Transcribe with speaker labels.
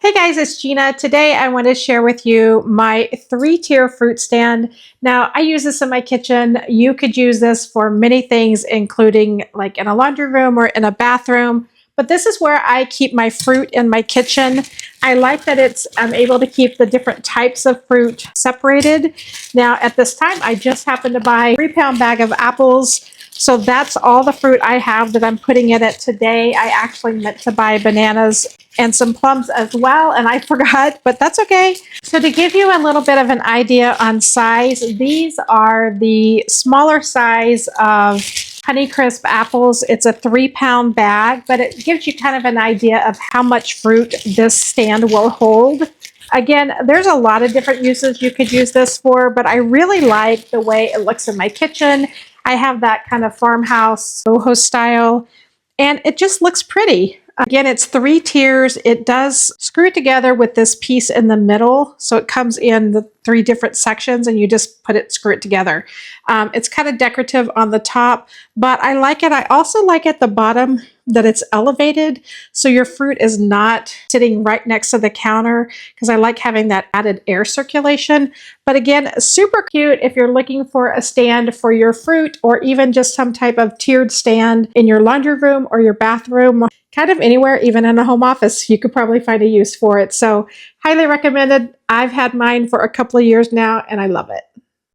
Speaker 1: Hey guys, it's Gina. Today I want to share with you my 3-tier fruit stand. Now I use this in my kitchen. You could use this for many things, including like in a laundry room or in a bathroom. But this is where I keep my fruit in my kitchen. I like that I'm able to keep the different types of fruit separated. Now at this time, I just happened to buy a 3-pound bag of apples. So that's all the fruit I have that I'm putting in it today. I actually meant to buy bananas and some plums as well, and I forgot, but that's okay. So to give you a little bit of an idea on size, these are the smaller size of Honeycrisp apples. It's a 3-pound bag, but it gives you kind of an idea of how much fruit this stand will hold. Again, there's a lot of different uses you could use this for, but I really like the way it looks in my kitchen. I have that kind of farmhouse boho style, and it just looks pretty. Again, it's 3 tiers. It does screw together with this piece in the middle. So it comes in the 3 different sections and you just screw it together. It's kind of decorative on the top, but I like it. I also like at the bottom that it's elevated. So your fruit is not sitting right next to the counter because I like having that added air circulation. But again, super cute if you're looking for a stand for your fruit or even just some type of tiered stand in your laundry room or your bathroom. Kind of anywhere, even in a home office, you could probably find a use for it. So highly recommended. I've had mine for a couple of years now and I love it.